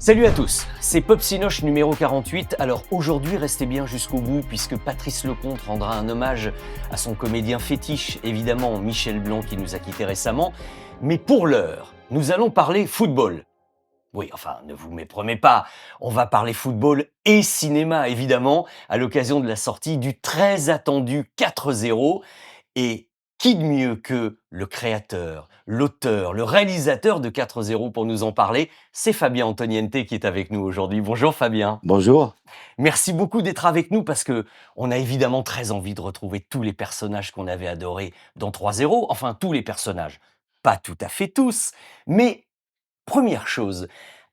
Salut à tous, c'est Pop Sinoche numéro 48. Alors aujourd'hui, restez bien jusqu'au bout puisque Patrice Lecomte rendra un hommage à son comédien fétiche, évidemment Michel Blanc qui nous a quittés récemment. Mais pour l'heure, nous allons parler football. Oui, enfin, ne vous méprenez pas, on va parler football et cinéma évidemment à l'occasion de la sortie du très attendu 4-0. Et qui de mieux que le créateur, l'auteur, le réalisateur de 4-0 pour nous en parler? C'est Fabien Antoniente qui est avec nous aujourd'hui. Bonjour Fabien. Bonjour. Merci beaucoup d'être avec nous parce que on a évidemment très envie de retrouver tous les personnages qu'on avait adorés dans 3-0. Enfin, tous les personnages. Pas tout à fait tous. Mais première chose,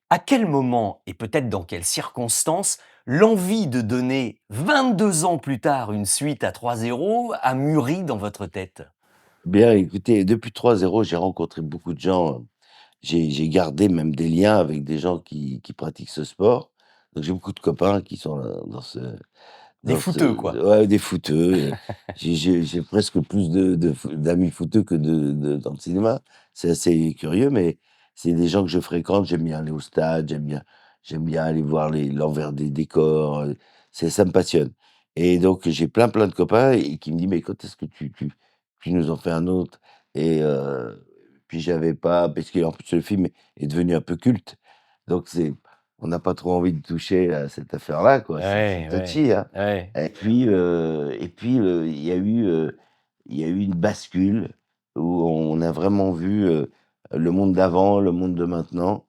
à quel moment et peut-être dans quelles circonstances l'envie de donner 22 ans plus tard une suite à 3-0 a mûri dans votre tête? Bien, écoutez, depuis 3-0, j'ai rencontré beaucoup de gens, j'ai gardé même des liens avec des gens qui pratiquent ce sport. Donc j'ai beaucoup de copains qui sont, Des dans ce footeux, quoi. ouais, des footeux, j'ai presque plus d'amis footeux que de dans le cinéma. C'est assez curieux, mais c'est des gens que je fréquente. J'aime bien aller au stade, j'aime bien aller voir l'envers des décors, ça me passionne et donc j'ai plein de copains et qui me disent: «Mais quand est-ce que tu nous en fais un autre?» et puis j'avais pas parce qu'en plus le film est devenu un peu culte, donc on n'a pas trop envie de toucher à cette affaire-là, quoi. C'est Ouais, ouais, touchy, hein. ouais. Et puis, il y a eu une bascule où on a vraiment vu, le monde d'avant, le monde de maintenant,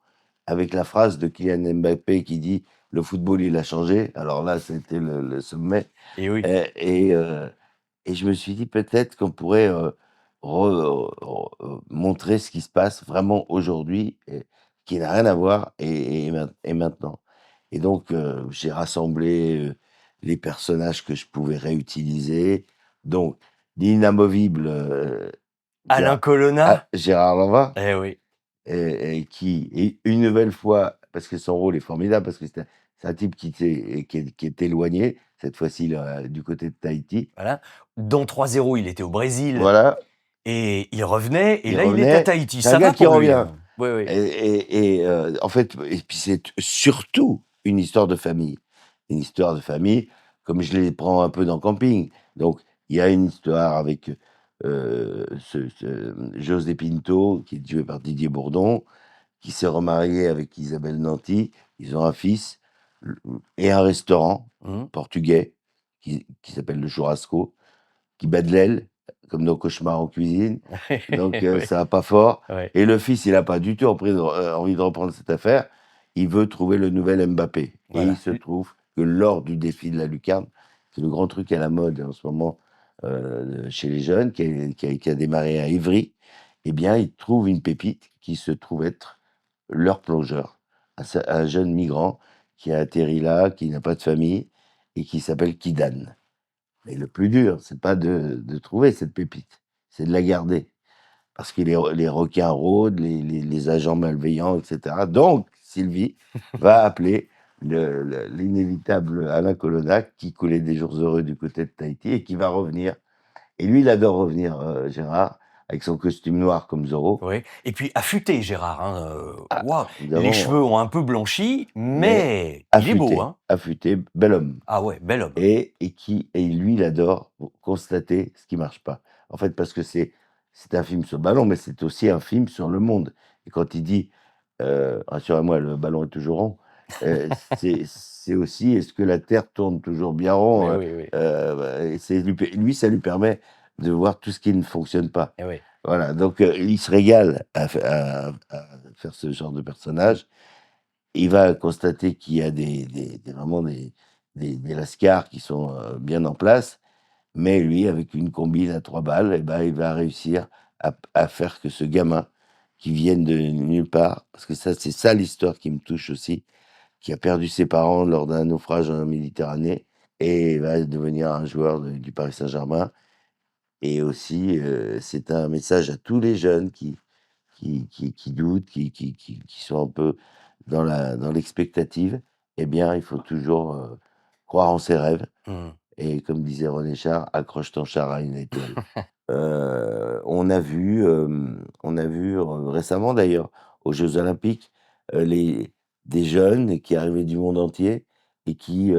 avec la phrase de Kylian Mbappé qui dit: «Le football, il a changé». Alors là, c'était le sommet, Et oui. et je me suis dit: «Peut-être qu'on pourrait, montrer ce qui se passe vraiment aujourd'hui et qui n'a rien à voir et maintenant». Et donc j'ai rassemblé, les personnages que je pouvais réutiliser, donc l'inamovible, Alain Colonna? Gérard Lanvin, Eh oui. et qui est une nouvelle fois parce que son rôle est formidable, parce que c'est un type qui est éloigné, cette fois-ci là, du côté de Tahiti. Voilà. Dans 3-0, il était au Brésil Voilà, et il revenait et il là, il est à revenait. Tahiti. C'est un Ça gars va qui pour lui, revient, hein? Oui, oui. en fait, et puis c'est surtout une histoire de famille. Une histoire de famille, comme je les prends un peu dans Camping. Donc il y a une histoire avec, José Pinto, qui est joué par Didier Bourdon, qui s'est remarié avec Isabelle Nanty. Ils ont un fils, et un restaurant Mmh. portugais qui s'appelle le Churrasco, qui bat de l'aile, comme dans Cauchemar en cuisine. Donc Oui, ça va pas fort, ouais. et le fils, il a pas du tout envie de reprendre cette affaire. Il veut trouver le nouvel Mbappé, et il Voilà. se trouve que lors du défi de la lucarne, c'est le grand truc à la mode en ce moment, chez les jeunes, qui a démarré à Ivry, eh bien, ils trouvent une pépite qui se trouve être leur plongeur, un jeune migrant qui a atterri là, qui n'a pas de famille et qui s'appelle Kidan. Mais le plus dur, c'est pas de trouver cette pépite, c'est de la garder. Parce que les requins rôdent, les agents malveillants, et cetera. Donc Sylvie va appeler l'inévitable Alain Colonna, qui coulait des jours heureux du côté de Tahiti et qui va revenir. Et lui, il adore revenir, Gérard, avec son costume noir comme Zorro. Oui et puis affûté Gérard, hein, Ah, waouh! Les évidemment, cheveux ont un peu blanchi, mais mais il est beau, hein? affûté, bel homme. Ah ouais, bel homme. Et lui, il adore constater ce qui marche pas. En fait, parce que c'est un film sur le ballon, mais c'est aussi un film sur le monde. Et quand il dit, «Rassurez-moi, le ballon est toujours rond», c'est aussi: «Est-ce que la terre tourne toujours bien Oui, rond?» oui, oui. Et lui, ça lui permet de voir tout ce qui ne fonctionne pas. Eh oui. Voilà, donc il se régale à faire ce genre de personnage. Il va constater qu'il y a vraiment des lascars qui sont, bien en place, mais lui, avec une combine à 3 balles, et ben, il va réussir à faire que ce gamin, qui vienne de nulle part, parce que ça, c'est ça l'histoire qui me touche aussi, qui a perdu ses parents lors d'un naufrage en Méditerranée et va devenir un joueur du Paris Saint-Germain. Et aussi, c'est un message à tous les jeunes qui doutent, qui sont un peu dans l'expectative. Eh bien, il faut toujours, croire en ses rêves, Mmh. et comme disait René Char: «Accroche ton char à une étoile». On a vu récemment d'ailleurs aux Jeux olympiques, les des jeunes qui arrivaient du monde entier et qui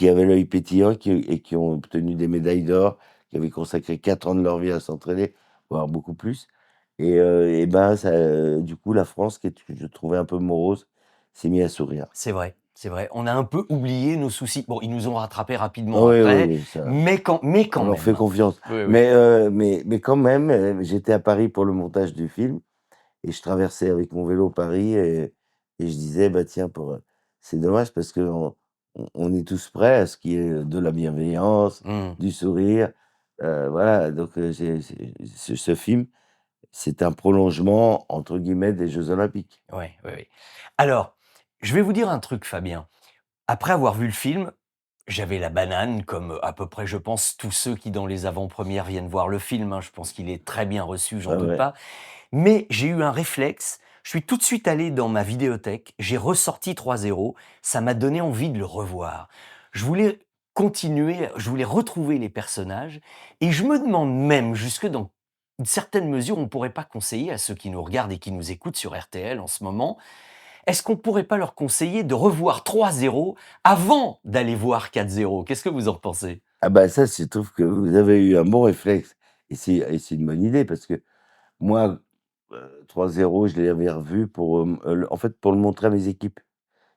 avaient l'œil pétillant et qui ont obtenu des médailles d'or, qui avaient consacré 4 ans de leur vie à s'entraîner, voire beaucoup plus et ben, ça, du coup, la France, que je trouvais un peu morose, s'est mis à sourire. C'est vrai, c'est vrai. On a un peu oublié nos soucis. Bon, ils nous ont rattrapés Ah rapidement oui, oui, après, oui, ça, mais quand on leur fait même. confiance. Oui, oui. Mais quand même, j'étais à Paris pour le montage du film et je traversais avec mon vélo Paris et je disais: «Bah, tiens, c'est dommage parce qu'on est tous prêts à ce qu'il y ait de la bienveillance, Mmh. du sourire». Voilà, donc ce film, c'est un «prolongement» entre guillemets des Jeux olympiques. Ouais, oui, oui. Alors, je vais vous dire un truc, Fabien. Après avoir vu le film, j'avais la banane comme, à peu près, je pense, tous ceux qui, dans les avant-premières, viennent voir le film, hein. Je pense qu'il est très bien reçu, j'en Ouais, doute ouais. pas. Mais j'ai eu un réflexe, je suis tout de suite allé dans ma vidéothèque, j'ai ressorti 3-0, ça m'a donné envie de le revoir. Je voulais continuer, je voulais retrouver les personnages et je me demande même jusque dans une certaine mesure, on ne pourrait pas conseiller à ceux qui nous regardent et qui nous écoutent sur RTL en ce moment, est-ce qu'on ne pourrait pas leur conseiller de revoir 3-0 avant d'aller voir 4-0? Qu'est-ce que vous en pensez? Ah bah, ça, je trouve que vous avez eu un bon réflexe et c'est une bonne idée parce que moi, 3-0, je l'avais revu en fait, pour le montrer à mes équipes.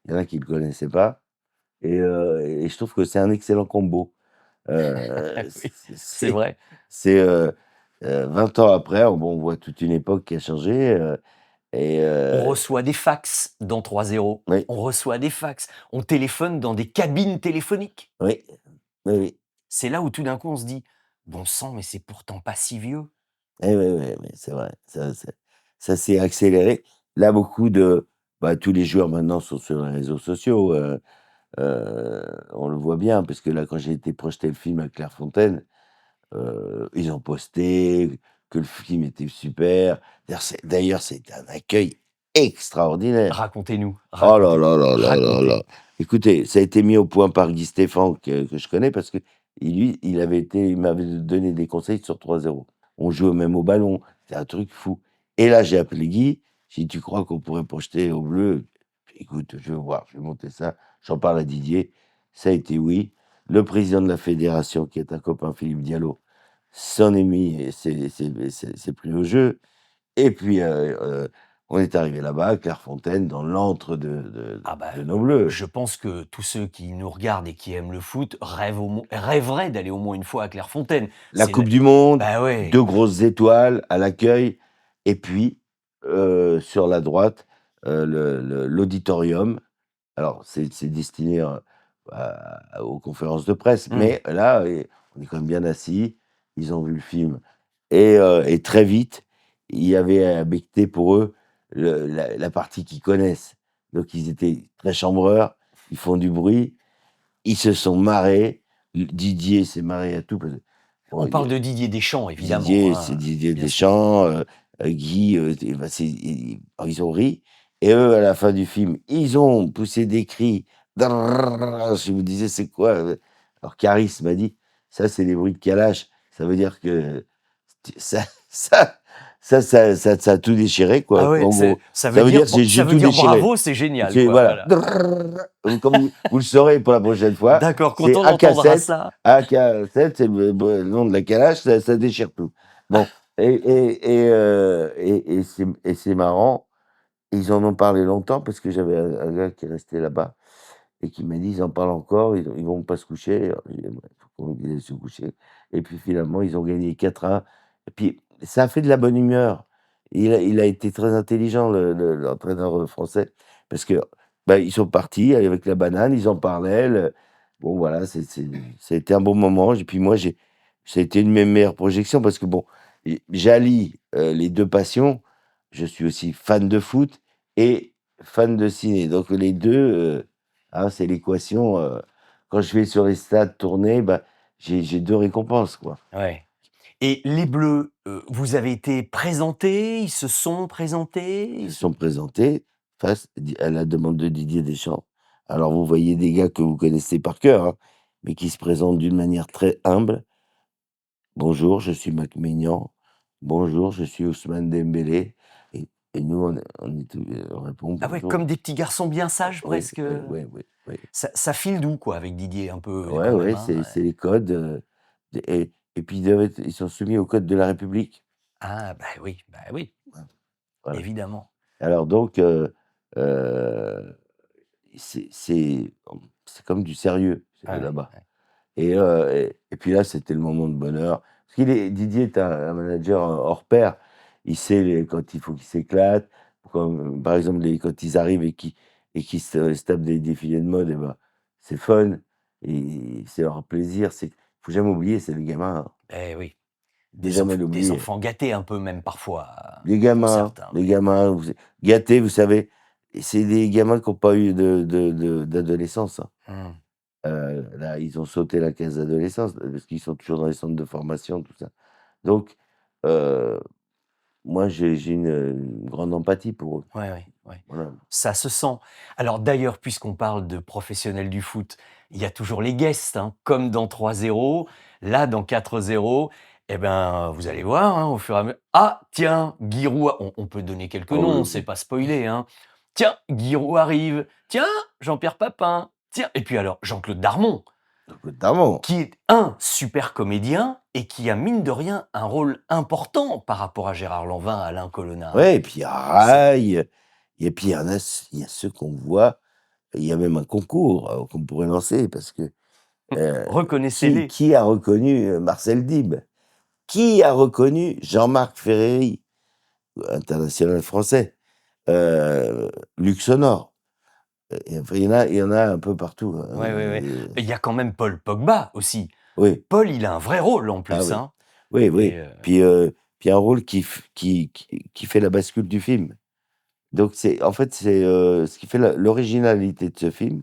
Il y en a qui ne le connaissaient pas et je trouve que c'est un excellent combo. Oui, C'est c'est c'est vrai. c'est, 20 ans après, bon, on voit toute une époque qui a changé, et On reçoit des fax dans 3-0. oui, On reçoit des fax. On téléphone dans des cabines téléphoniques. oui, oui, oui. C'est là où tout d'un coup on se dit: «Bon sang, mais c'est pourtant pas si vieux». Eh oui, oui, oui, c'est vrai. Ça s'est accéléré. Là, tous les joueurs maintenant sont sur les réseaux sociaux, on le voit bien parce que là, quand j'ai été projeter le film à Clairefontaine, ils ont posté que le film était super. D'ailleurs, c'est un accueil extraordinaire. Racontez-nous, Oh là racontez, là là là là racontez. là! Écoutez, ça a été mis au point par Guy Stéphane que je connais parce que lui, il m'avait donné des conseils sur 3-0. On jouait même au ballon, c'est un truc fou et là, j'ai appelé Guy, j'ai dit: «Tu crois qu'on pourrait projeter au bleu?» «Écoute, je vais voir, je vais monter ça». J'en parle à Didier, ça a été oui. Le président de la fédération, qui est un copain, Philippe Diallo, s'en est mis et s'est pris au jeu. Et puis, on est arrivé là-bas, à Clairefontaine, dans l'antre Ah bah, de nos bleus. je pense que tous ceux qui nous regardent et qui aiment le foot rêveraient d'aller au moins une fois à Clairefontaine. La C'est le coupe du monde, Bah ouais. 2 grosses étoiles à l'accueil et puis, sur la droite, l'auditorium. Alors c'est destiné, aux conférences de presse, Mmh. mais là, on est quand même bien assis. Ils ont vu le film et très vite, il y avait à becqueter pour eux la partie qu'ils connaissent. Donc ils étaient très chambreurs, ils font du bruit, ils se sont marrés. Didier s'est marré à tout parce que bon, On parle de Didier Deschamps évidemment, Didier, c'est hein, Didier bien sûr. Deschamps, Guy, et bah, ils ont ri et eux, à la fin du film, ils ont poussé des cris. Je me disais: «C'est quoi?» Alors Caris m'a dit: «Ça, c'est les bruits de calache, ça veut dire que ça ça ça a tout déchiré, quoi». Ah ouais, En gros, ça veut ça veut dire dire bon, ça j'ai veut tout dire déchiré. bravo, c'est génial C'est quoi, voilà, voilà. comme vous le saurez pour la prochaine fois, D'accord, quand c'est on entendra AK-7. ça. AK-7, c'est le nom de la calache, ça déchire tout. Bon et c'est marrant, ils en ont parlé longtemps parce que j'avais un gars qui est resté là-bas et qui m'a dit: «Ils en parlent encore, ils vont pas se coucher». Alors j'ai dit: «Ouais, il faut qu'ils aillent se coucher» et puis finalement, ils ont gagné 4-1 et puis ça a fait de la bonne humeur. Il a été très intelligent l'entraîneur, français parce que, bah, ils sont partis avec la banane, ils en parlaient, bon voilà, ça a été un bon moment et puis moi ça a été une de mes meilleures projections parce que bon, j'allie, les 2 passions. Je suis aussi fan de foot et fan de ciné donc les 2, hein, c'est l'équation, quand je vais sur les stades tourner, bah, j'ai 2 récompenses, quoi. Ouais. Et les Bleus, vous avez été présentés? Ils se sont présentés? Ils se sont présentés face à la demande de Didier Deschamps. Alors vous voyez des gars que vous connaissez par cœur, hein, mais qui se présentent d'une manière très humble. «Bonjour, je suis Mac Maignan. Bonjour, je suis Ousmane Dembélé» et Et nous, on répond Ah ouais, bonjour. comme des petits garçons bien sages Oui, presque, oui, oui, oui, oui. ça file doux quoi avec Didier un peu Ouais, quand même, ouais, hein? c'est les codes, et puis ils sont soumis aux codes de la République. Ah bah oui, Voilà. évidemment. Alors donc, heu, c'est comme du sérieux, Ah ouais, là-bas. ouais. Et puis là, c'était le moment de bonheur. Parce Didier est un manager hors pair. Il sait quand il faut qu'ils s'éclatent. Comme, par exemple, quand ils arrivent et qu'ils se tapent des défilés de mode, et ben, c'est fun et c'est leur plaisir. Faut jamais oublier, c'est les gamins, hein. Eh oui, Faut jamais des l'oublier. enfants gâtés un peu même parfois, pour certains, Les oui. gamins, gâtés, vous savez, et c'est des gamins qui ont pas eu d'adolescence, hein. Mmh. Là, ils ont sauté la case d'adolescence, parce qu'ils sont toujours dans les centres de formation, tout ça. Donc, heu, moi, j'ai une grande empathie pour eux. Ouais, ouais, ouais. Voilà. Ça se sent. Alors d'ailleurs, puisqu'on parle de professionnels du foot, il y a toujours les guests, hein, comme dans 3-0. Là, dans 4-0, eh ben, vous allez voir, hein, au fur et à mesure. Ah, tiens, Giroud, on peut donner quelques Oh, noms, c'est pas spoilé, hein. Tiens, Giroud arrive. Tiens, Jean-Pierre Papin. Tiens, et puis alors, Jean-Claude Darmon, notamment. qui est un super comédien et qui a, mine de rien, un rôle important par rapport à Gérard Lanvin, Alain Colonna, hein. Ouais, et puis il y a C'est Rail, et puis il y a ceux qu'on voit. Il y a même un concours, qu'on pourrait lancer, parce que, heu, reconnaissez-les. qui a reconnu, Marcel Dib? Qui a reconnu Jean-Marc Ferreri, international français? Luxonor, et enfin, il y en a un peu partout, hein, Ouais, ouais, ouais. Il y a quand même Paul Pogba aussi. oui, Paul, il a un vrai rôle en ah plus, oui, hein. oui, Et oui. Puis un rôle qui fait la bascule du film. Donc en fait, ce qui fait l'originalité de ce film,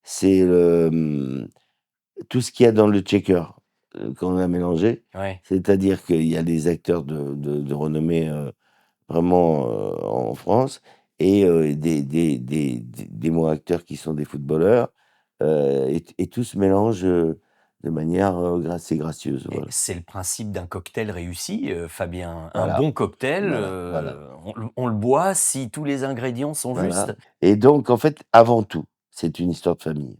c'est tout ce qu'il y a dans le Checker, qu'on a mélangé. ouais, C'est-à-dire qu'il y a des acteurs de renommée, vraiment, en France, et des bons acteurs qui sont des footballeurs, et tout se mélange, de manière, assez gracieuse, et voilà. c'est le principe d'un cocktail réussi, Fabien. Un Voilà, bon cocktail, voilà, on le boit si tous les ingrédients sont voilà. justes. Et donc en fait, avant tout, c'est une histoire de famille.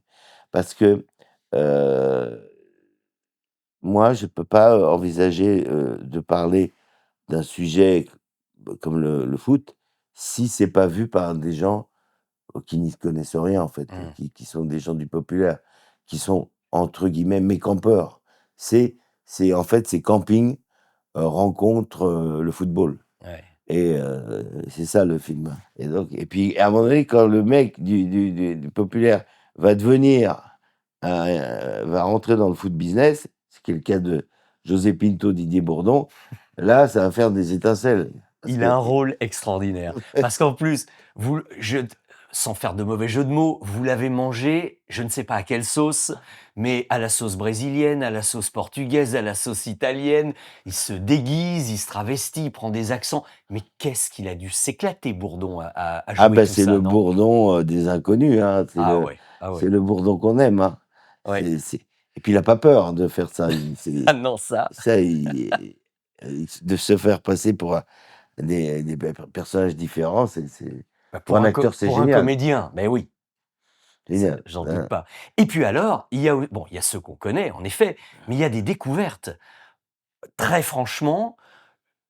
Parce que, heu, moi, je peux pas, envisager, de parler d'un sujet comme le foot, si c'est pas vu par des gens qui n'y connaissent rien, en fait, Mmh, qui sont des gens du populaire, qui sont entre guillemets «mes campeurs». C'est en fait, c'est camping, rencontre, le football, ouais. et c'est ça le film. Et puis à un moment donné, quand le mec du populaire va devenir va rentrer dans le foot business, ce qui est le cas de José Pinto, Didier Bourdon, là, ça va faire des étincelles, parce Il a que un rôle extraordinaire. Parce qu'en plus, vous je sans faire de mauvais jeu de mots, vous l'avez mangé, je ne sais pas à quelle sauce, mais à la sauce brésilienne, à la sauce portugaise, à la sauce italienne. Il se déguise, il se travestit, il prend des accents. Mais qu'est-ce qu'il a dû s'éclater, Bourdon, à Ah jouer ben tout c'est ça, le non? Bourdon, des inconnus, hein, Ah ouais, ah c'est ouais, le Bourdon qu'on aime, hein. ouais. C'est Et puis il a pas peur de faire ça, Ah non, ça, ça, de se faire passer pour des personnages différents, bah, pour un acteur, c'est pour un génial, comédien, mais oui. Ça, génial, j'en doute hein. pas. Et puis alors, il y a ceux qu'on connaît en effet, mais il y a des découvertes. Très franchement,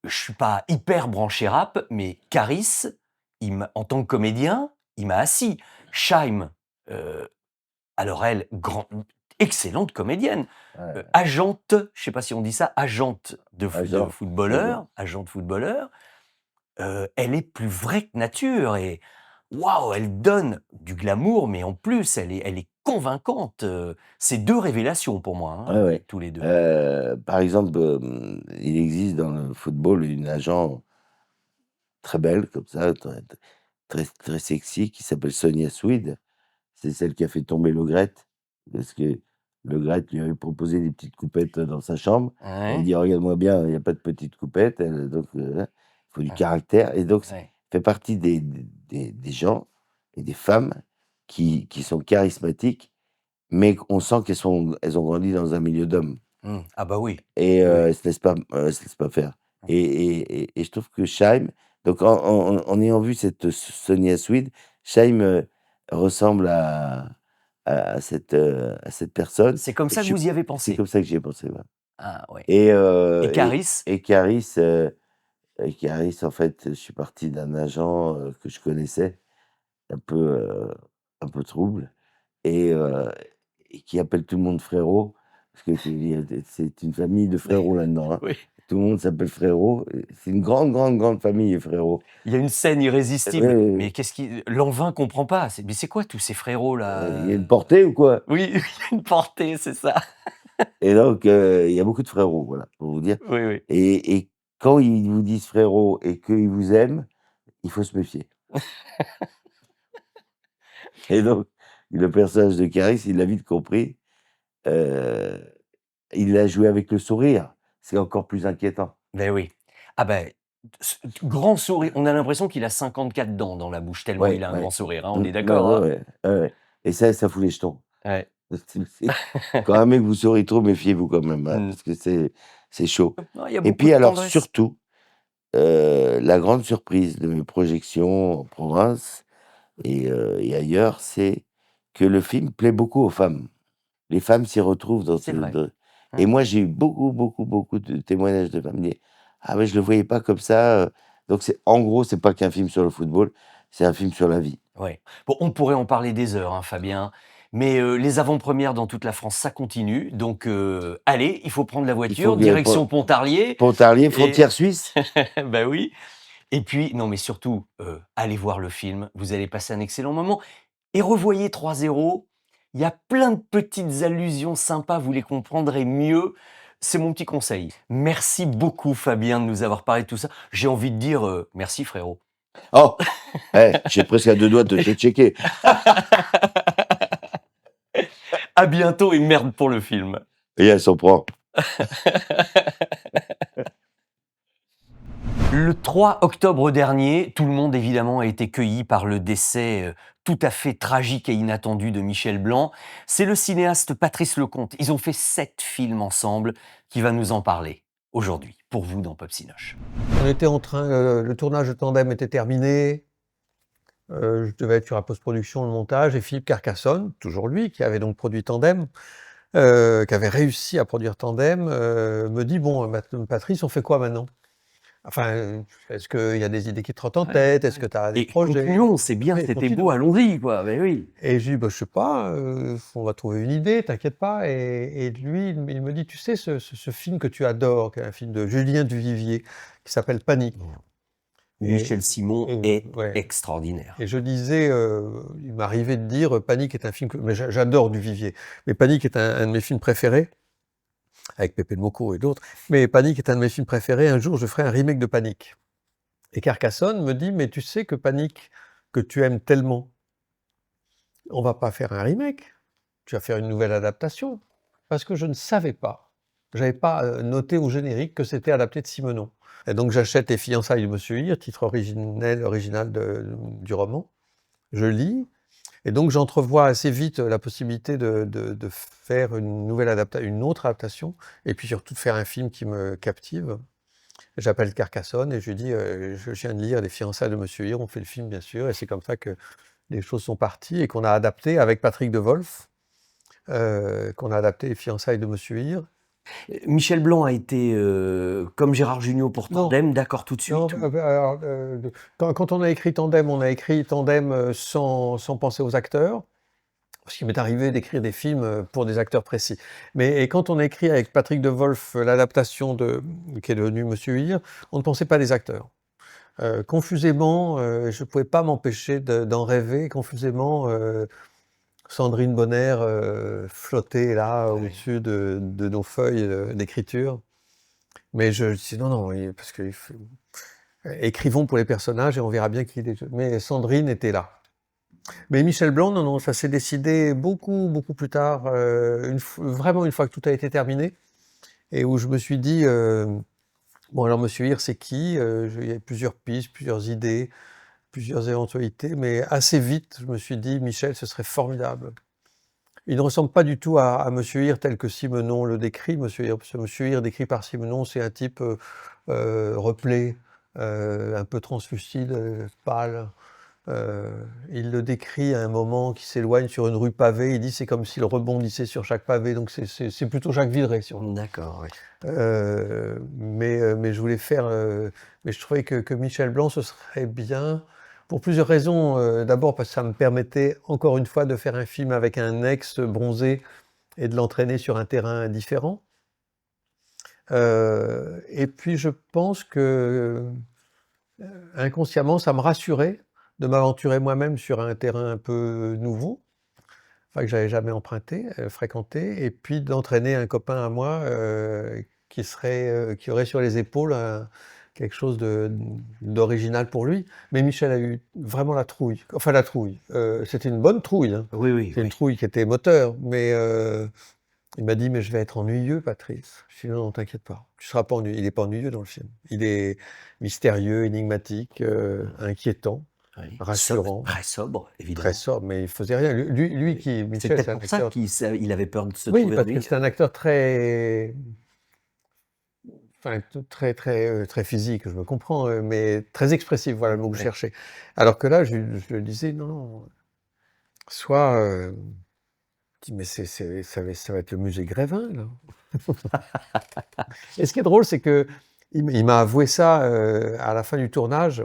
je suis pas hyper branché rap, mais Caris, en tant que comédien, il m'a assis. Chaim, heu, alors elle, excellente comédienne, Ouais, agente, je sais pas si on dit ça, agente de agent, agent. footballeur, agente footballeur, elle est plus vraie que nature et waouh, elle donne du glamour, mais en plus elle est convaincante, c'est 2 révélations pour moi, Ouais, hein, ouais. tous les 2. Par exemple, il existe dans le football une agent très belle comme ça, très très sexy, qui s'appelle Sonia Swede. C'est celle qui a fait tomber Le Gret, parce que Le Gret lui avait proposé des petites coupettes dans sa chambre. Elle Ouais, dit: «Regarde-moi bien, il y a pas de petites coupettes», donc il faut du ouais, caractère, et donc ouais. fait partie des gens et des femmes qui sont charismatiques, mais on sent elles ont grandi dans un milieu d'hommes, Ah bah oui, et oui, oui. elles se laissent pas faire, Mmh. et je trouve que Chaim, Donc en ayant vu cette Sonia Swede, Chaim, ressemble à cette personne C'est comme et ça je que suis vous y avez c'est pensé? comme ça que j'y ai pensé, voilà. Ah ouais. Et Et Caris? et Caris, en fait, je suis parti d'un agent, que je connaissais, un peu, heu, un peu trouble et qui appelle tout le monde frérot, parce que c'est une famille de frérots là-dedans, hein. Oui. Tout le monde s'appelle frérot, c'est une grande, grande, grande famille, les frérots. Il y a une scène Oui, irrésistible. oui, Mais oui. qu'est-ce qui Lanvin comprend pas. Mais c'est quoi tous ces frérots Il y a là? une portée ou quoi? Oui, il y a une portée, c'est ça. Et donc il y a beaucoup de frérots, voilà, pour vous dire. Oui, oui. Et quand ils vous disent frérot et qu'ils vous aiment, il faut se méfier. Et donc le personnage de Caris, il l'a vite compris, heu, il l'a joué avec le sourire, c'est encore plus inquiétant. Beh oui. Ah ben, grand sourire. On a l'impression qu'il a 54 dents dans la bouche tellement il Ouais, a un grand ouais. sourire, hein, on Mmh, est ouais, d'accord, ouais, hein? ouais, ouais, ouais. Et ça fout les jetons. Ouais. Quand un mec vous sourit trop, méfiez-vous quand même, hein, Mmh. parce que c'est chaud. Non, il y a Et beaucoup puis de alors tendresse. surtout, la grande surprise de mes projections en province et ailleurs, c'est que le film plaît beaucoup aux femmes. Les femmes s'y retrouvent dans C'est ce vrai. de et Ouais. moi j'ai eu beaucoup, beaucoup, beaucoup de témoignages de femmes qui disaient: «Ah ouais, je le voyais pas comme ça», donc c'est en gros, c'est pas qu'un film sur le football, c'est un film sur la vie. Ouais. Bon, on pourrait en parler des heures, hein, Fabien, mais les avant-premières dans toute la France, ça continue, donc allez, il faut prendre la Il faut voiture, que direction Pontarlier Pontarlier, et frontière suisse? bah oui, et puis non, mais surtout, allez voir le film, vous allez passer un excellent moment et revoyez 3-0. Il y a plein de petites allusions sympas, vous les comprendrez mieux. C'est mon petit conseil. Merci beaucoup Fabien de nous avoir parlé de tout ça. J'ai envie de dire, merci frérot. Oh! J'ai presque à 2 doigts de te checker. À bientôt et merde pour le film. Et elle s'en prend. Le 3 octobre dernier, tout le monde évidemment a été cueilli par le décès tout à fait tragique et inattendu de Michel Blanc. C'est le cinéaste Patrice Lecomte. Ils ont fait 7 films ensemble qui va nous en parler aujourd'hui, pour vous dans Pop Cinoche. On était en train, le tournage de Tandem était terminé, je devais être sur la post-production, le montage et Philippe Carcassonne, toujours lui, qui avait donc produit Tandem, qui avait réussi à produire Tandem, me dit: «Bon, Patrice, on fait quoi maintenant? Enfin, est-ce qu'il y a des idées qui te trottent en tête? Est-ce que tu as des Et projets?» continuons, c'est bien, Oui, c'était continuons. beau, allons-y quoi, mais oui. Et je lui dis: «Bah, je sais pas, on va trouver une idée, t'inquiète pas», et lui, il me dit: «Tu sais ce film que tu adores, qui est un film de Julien Duvivier, qui s'appelle Panique?» et Michel Simon et est ouais. extraordinaire. Et je disais, il m'arrivait de dire, Panique est un film que mais j'adore Duvivier, mais Panique est un de mes films préférés, avec Pepe le Mocco et d'autres, mais Panique est un de mes films préférés, un jour je ferai un remake de Panique. Et Carcassonne me dit: «Mais tu sais que Panique, que tu aimes tellement, on va pas faire un remake, tu vas faire une nouvelle adaptation». Parce que je ne savais pas, j'avais pas, noté au générique que c'était adapté de Simenon. Et donc j'achète Les fiançailles de Monsieur Hir, titre original du roman. Je lis. Et donc j'entrevois assez vite la possibilité de faire une autre adaptation, et puis surtout de faire un film qui me captive. J'appelle Carcassonne et je lui dis: «Je viens de lire Les fiançailles de Monsieur Hir», on fait le film bien sûr, et c'est comme ça que les choses sont parties et qu'on a adapté avec Patrick De Wolf, qu'on a adapté Les fiançailles de Monsieur Hir. Michel Blanc a été, comme Gérard Jugnot pour Non, Tandem, d'accord tout de non, suite? alors, quand on a écrit Tandem, on a écrit Tandem, sans penser aux acteurs. Parce qu'il m'est arrivé d'écrire des films, pour des acteurs précis. Mais quand on a écrit avec Patrick De Wolf, l'adaptation qui est devenue Monsieur Hir, on ne pensait pas des acteurs. Confusément, je ne pouvais pas m'empêcher d'en rêver. Confusément, Sandrine Bonner, flottait là, Oui. au-dessus de nos feuilles, d'écriture. Mais je dis: «Non, non, parce que écrivons pour les personnages et on verra bien qui les». Mais Sandrine était là. Mais Michel Blanc, non, non, ça s'est décidé beaucoup, beaucoup plus tard, vraiment une fois que tout a été terminé, et où je me suis dit, bon alors Monsieur Hir c'est qui? Il y a plusieurs pistes, plusieurs idées, plusieurs éventualités, mais assez vite je me suis dit: «Michel, ce serait formidable». Il ne ressemble pas du tout à Monsieur Hir tel que Simenon le décrit. Monsieur Hir décrit par Simenon, c'est un type, replé, un peu translucide, pâle. Il le décrit à un moment qui s'éloigne sur une rue pavée. Il dit c'est comme s'il rebondissait sur chaque pavé. Donc c'est plutôt Jacques Villeray sur le. D'accord, oui. Mais je voulais faire. Mais je trouvais que Michel Blanc, ce serait bien pour plusieurs raisons. D'abord parce que ça me permettait encore une fois de faire un film avec un ex bronzé et de l'entraîner sur un terrain différent. Et puis je pense que inconsciemment, ça me rassurait de m'aventurer moi-même sur un terrain un peu nouveau, enfin que j'avais jamais fréquenté, et puis d'entraîner un copain à moi qui aurait sur les épaules quelque chose d'original pour lui. Mais Michel a eu vraiment la trouille. Enfin la trouille. C'était une bonne trouille. Hein. Oui, oui, C'est une oui. trouille qui était moteur, mais il m'a dit mais je vais être ennuyeux, Patrice. Je lui ai dit non, t'inquiète pas, tu seras pas ennuyeux. Il n'est pas ennuyeux dans le film. Il est mystérieux, énigmatique, inquiétant. Oui. Rassurant. Très sobre, évidemment. Très sobre, mais il faisait rien. C'est Michel, peut-être c'est un pour ça acteur. qu'il avait peur de se Oui, trouver parce que ennuyé. c'est un acteur très, enfin, très physique, je me comprends, mais très expressif, voilà le mot que je Ouais. cherchais. Alors que là, je lui disais, non, non, soit, je dis, mais ça va être le musée Grévin, là. Et ce qui est drôle, c'est que il m'a avoué ça à la fin du tournage.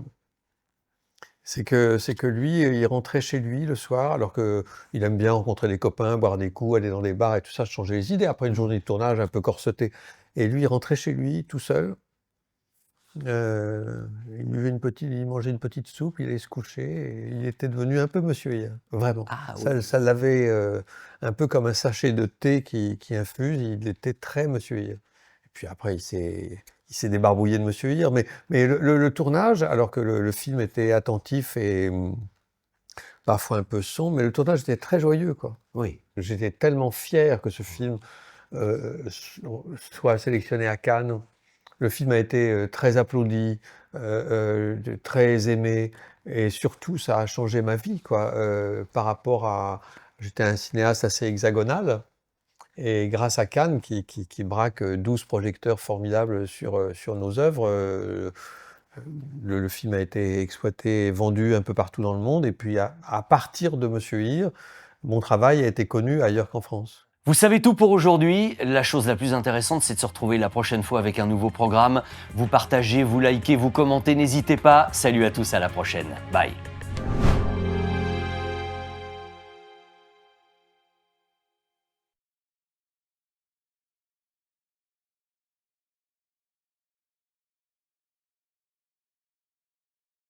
C'est que lui, il rentrait chez lui le soir, alors qu'il aime bien rencontrer des copains, boire des coups, aller dans des bars et tout ça, changer les idées après une journée de tournage un peu corsetée. Et lui, il rentrait chez lui tout seul. Il mangeait une petite soupe, il allait se coucher, et il était devenu un peu Monsieur Hir, vraiment. Ah oui. Ça l'avait un peu comme un sachet de thé qui infuse, il était très Monsieur Hir. Et puis après, il s'est débarbouillé de Monsieur Hir, mais le tournage, alors que le film était attentif et parfois un peu sombre, mais le tournage était très joyeux, quoi. Oui. J'étais tellement fier que ce film soit sélectionné à Cannes. Le film a été très applaudi, très aimé, et surtout, ça a changé ma vie, quoi, par rapport à. J'étais un cinéaste assez hexagonal, et grâce à Cannes, qui braque 12 projecteurs formidables sur nos œuvres, le film a été exploité et vendu un peu partout dans le monde, et puis à partir de Monsieur Hir, mon travail a été connu ailleurs qu'en France. Vous savez tout pour aujourd'hui. La chose la plus intéressante, c'est de se retrouver la prochaine fois avec un nouveau programme. Vous partagez, vous likez, vous commentez, n'hésitez pas. Salut à tous, à la prochaine. Bye.